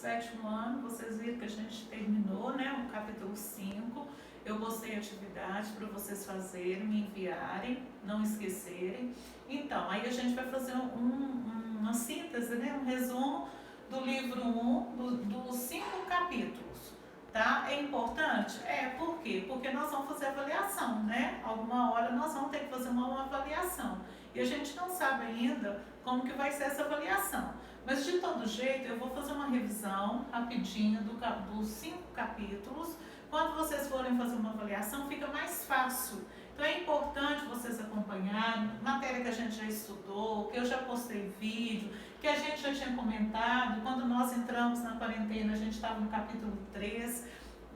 sétimo ano, vocês viram que a gente terminou, né, o capítulo 5. Eu postei atividade para vocês fazerem, me enviarem, não esquecerem. Então, aí a gente vai fazer uma síntese, né, um resumo do livro 1, dos 5 capítulos. Tá? É importante? Por quê? Porque nós vamos fazer avaliação, né? Alguma hora nós vamos ter que fazer uma avaliação. E a gente não sabe ainda como que vai ser essa avaliação. Mas de todo jeito, eu vou fazer uma revisão rapidinho dos 5 capítulos. Quando vocês forem fazer uma avaliação, fica mais fácil. Então é importante vocês acompanharem, matéria que a gente já estudou, que eu já postei vídeo, que a gente já tinha comentado. Quando nós entramos na quarentena, a gente estava no capítulo 3,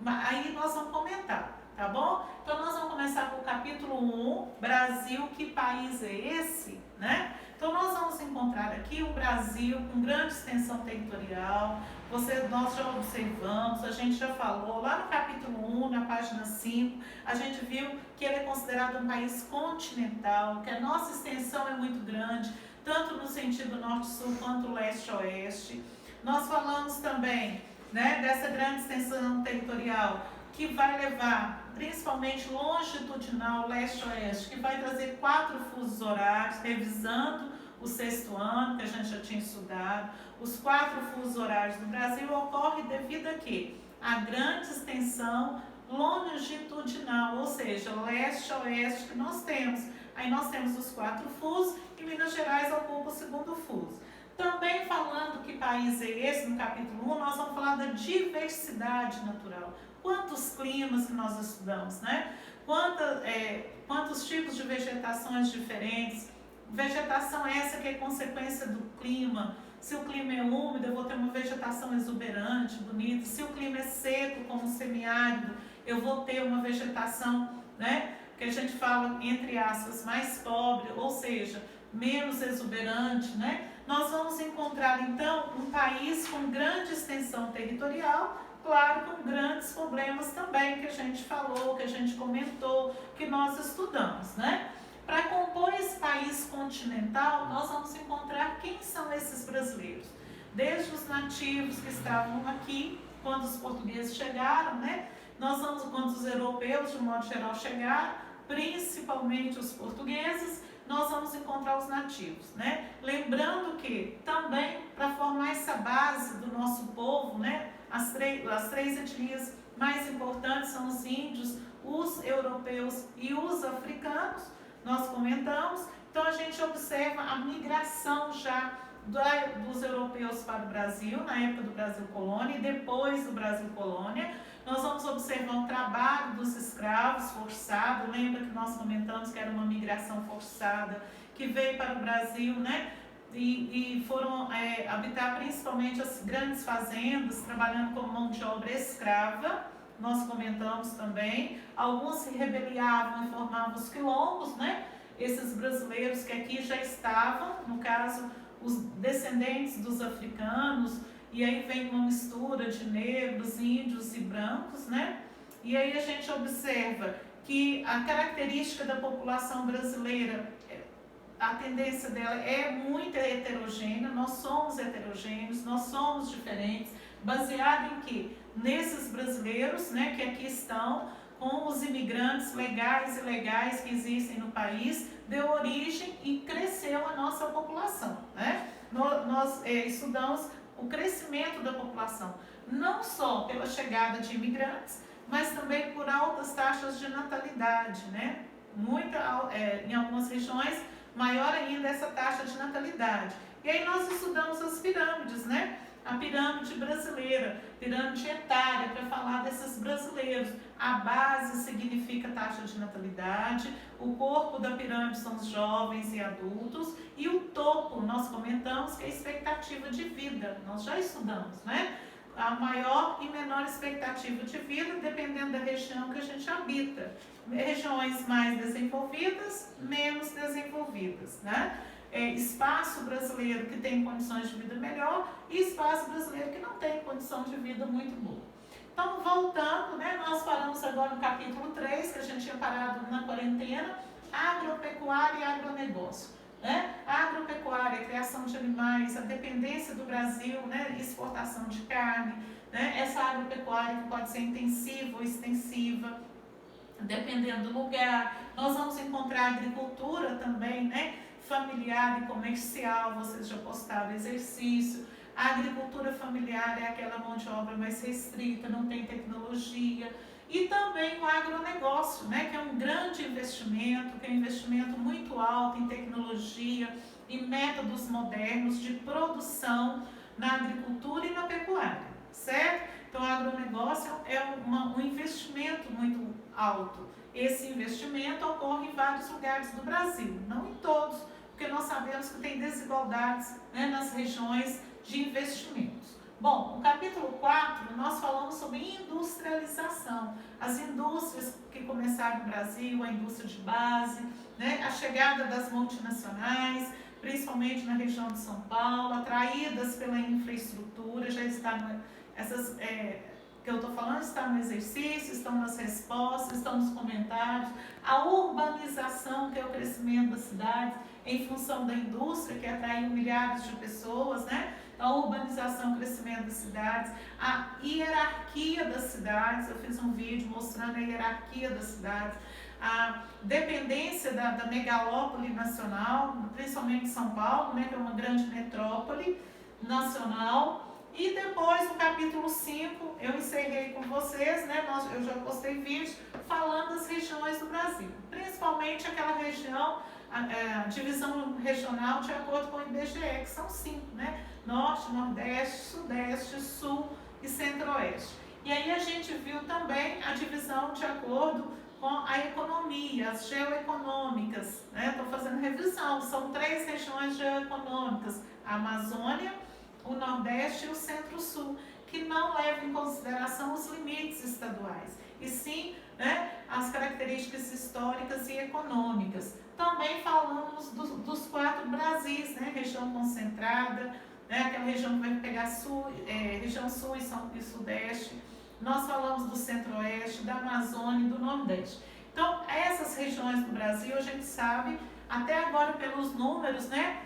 aí nós vamos comentar, tá bom? Então nós vamos começar com o capítulo 1, Brasil, que país é esse? Né? Então nós vamos encontrar aqui o Brasil com grande extensão territorial. Nós já observamos, a gente já falou lá no capítulo 1, na página 5, a gente viu que ele é considerado um país continental, que a nossa extensão é muito grande, tanto no sentido norte-sul quanto leste-oeste. Nós falamos também, né, dessa grande extensão territorial que vai levar, principalmente longitudinal, leste-oeste, que vai trazer 4 fusos horários, revisando o 6º ano, que a gente já tinha estudado. Os 4 fusos horários do Brasil ocorrem devido a quê? A grande extensão longitudinal, ou seja, leste-oeste que nós temos. Aí nós temos os 4 fusos e Minas Gerais ocupa o 2º fuso. Também falando que país é esse, no capítulo 1, nós vamos falar da diversidade natural. Quantos climas que nós estudamos, né? Quantos tipos de vegetações diferentes. Vegetação essa que é consequência do clima. Se o clima é úmido, eu vou ter uma vegetação exuberante, bonita. Se o clima é seco, como semiárido, eu vou ter uma vegetação, né, que a gente fala, entre aspas, mais pobre, ou seja, menos exuberante, né? Nós vamos encontrar, então, um país com grande extensão territorial, claro, com grandes problemas também, que a gente falou, que a gente comentou, que nós estudamos, né? Para compor esse país continental, nós vamos encontrar quem são esses brasileiros. Desde os nativos que estavam aqui, quando os portugueses chegaram, né? Quando os europeus, de um modo geral, chegaram, principalmente os portugueses, nós vamos encontrar os nativos, né? Lembrando que também para formar essa base do nosso povo, né? As três etnias mais importantes são os índios, os europeus e os africanos, nós comentamos. Então a gente observa a migração já dos europeus para o Brasil, na época do Brasil Colônia e depois do Brasil Colônia. Nós vamos observar o trabalho dos escravos forçado. Lembra que nós comentamos que era uma migração forçada que veio para o Brasil, né? E foram habitar principalmente as grandes fazendas, trabalhando como mão de obra escrava. Nós comentamos também. Alguns se rebeliavam e formavam os quilombos, né? Esses brasileiros que aqui já estavam, no caso, os descendentes dos africanos, e aí vem uma mistura de negros, índios e brancos, né? E aí a gente observa que a característica da população brasileira, a tendência dela é muito heterogênea, nós somos heterogêneos, nós somos diferentes, baseado em quê? Nesses brasileiros, né, que aqui estão, com os imigrantes legais e ilegais que existem no país, deu origem e cresceu a nossa população, né? Nós estudamos o crescimento da população, não só pela chegada de imigrantes, mas também por altas taxas de natalidade, né? Em algumas regiões, maior ainda essa taxa de natalidade. E aí nós estudamos as pirâmides, né? A pirâmide brasileira, pirâmide etária, para falar desses brasileiros. A base significa taxa de natalidade, o corpo da pirâmide são os jovens e adultos, e o topo, nós comentamos que é a expectativa de vida, nós já estudamos, né? A maior e menor expectativa de vida, dependendo da região que a gente habita. Regiões mais desenvolvidas, menos desenvolvidas, né? Espaço brasileiro que tem condições de vida melhor e espaço brasileiro que não tem condição de vida muito boa. Então, voltando, né, nós paramos agora no capítulo 3, que a gente tinha parado na quarentena, agropecuária e agronegócio. né? A agropecuária, a criação de animais, a dependência do Brasil, né? Exportação de carne, né? Essa agropecuária que pode ser intensiva ou extensiva, dependendo do lugar. Nós vamos encontrar agricultura também, né? Familiar e comercial, vocês já postaram exercício. A agricultura familiar é aquela mão de obra mais restrita, não tem tecnologia. E também o agronegócio, né? Que é um grande investimento, que é um investimento muito alto em tecnologia e métodos modernos de produção na agricultura e na pecuária, certo? Então, o agronegócio é um investimento muito alto. Esse investimento ocorre em vários lugares do Brasil, não em todos, porque nós sabemos que tem desigualdades, né, nas regiões de investimentos. Bom, no capítulo 4, nós falamos sobre industrialização. As indústrias que começaram no Brasil, a indústria de base, né, a chegada das multinacionais, principalmente na região de São Paulo, atraídas pela infraestrutura, já está essas que eu estou falando estão no exercício, estão nas respostas, estão nos comentários. A urbanização, que é o crescimento das cidades, em função da indústria, que atraiu milhares de pessoas, né? A urbanização, o crescimento das cidades, a hierarquia das cidades, eu fiz um vídeo mostrando a hierarquia das cidades, a dependência da megalópole nacional, principalmente São Paulo, né, que é uma grande metrópole nacional. E depois, no capítulo 5, eu encerrei com vocês, né, eu já postei vídeos falando das regiões do Brasil, principalmente aquela região, a divisão regional de acordo com o IBGE, que são 5, né? Norte, Nordeste, Sudeste, Sul e Centro-Oeste. E aí a gente viu também a divisão de acordo com a economia, as geoeconômicas, né? Estou fazendo revisão, são 3 regiões geoeconômicas, a Amazônia, o Nordeste e o Centro-Sul, que não levam em consideração os limites estaduais, e sim, né, as características históricas e econômicas. Também falamos dos 4 Brasis, né, região concentrada, né, aquela região que vai pegar região Sul e Sudeste. Nós falamos do Centro-Oeste, da Amazônia e do Nordeste. Então, essas regiões do Brasil, a gente sabe, até agora pelos números, né,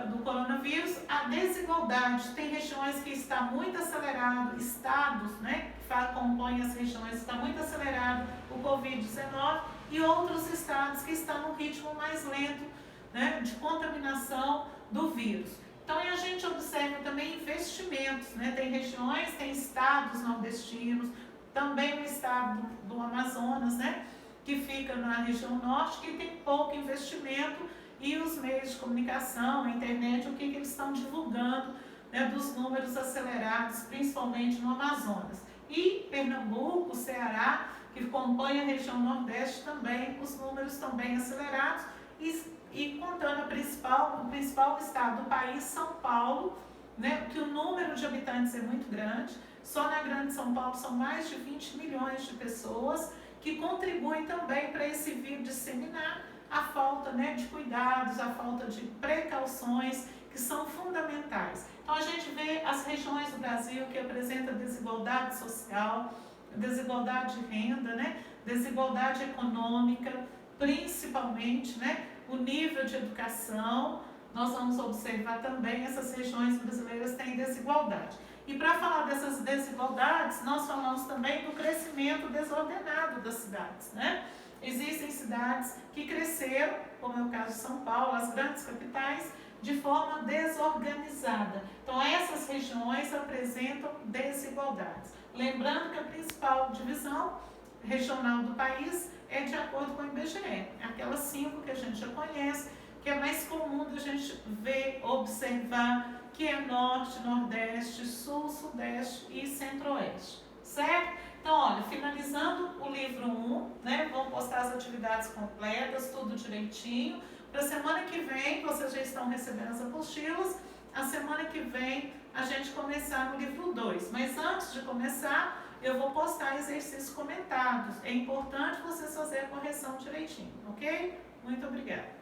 do coronavírus, a desigualdade. Tem regiões que está muito acelerado, estados, né, que compõem as regiões, está muito acelerado o Covid-19, e outros estados que estão no ritmo mais lento, né, de contaminação do vírus. Então, a gente observa também investimentos, né, tem regiões, tem estados nordestinos, também o estado do Amazonas, né, que fica na região norte, que tem pouco investimento, e os meios de comunicação, a internet, o que eles estão divulgando, né, dos números acelerados, principalmente no Amazonas. E Pernambuco, Ceará, que compõe a região Nordeste também, os números estão bem acelerados, e contando o principal estado do país, São Paulo, né, que o número de habitantes é muito grande, só na Grande São Paulo são mais de 20 milhões de pessoas, que contribuem também para esse vírus disseminar, a falta, né, de cuidados, a falta de precauções que são fundamentais. Então a gente vê as regiões do Brasil que apresentam desigualdade social, desigualdade de renda, né, desigualdade econômica, principalmente, né, o nível de educação. Nós vamos observar também essas regiões brasileiras têm desigualdade. E para falar dessas desigualdades, nós falamos também do crescimento desordenado das cidades, né? Existem cidades que cresceram, como é o caso de São Paulo, as grandes capitais, de forma desorganizada. Então, essas regiões apresentam desigualdades. Lembrando que a principal divisão regional do país é de acordo com o IBGE, aquelas 5 que a gente já conhece, que é mais comum da gente ver, observar, que é Norte, Nordeste, Sul, Sudeste e Centro-Oeste, certo? Então, olha, finalizando o livro 1, né, vamos postar as atividades completas, tudo direitinho. Para a semana que vem, vocês já estão recebendo as apostilas, a semana que vem a gente começar no livro 2. Mas antes de começar, eu vou postar exercícios comentados. É importante vocês fazerem a correção direitinho, ok? Muito obrigada.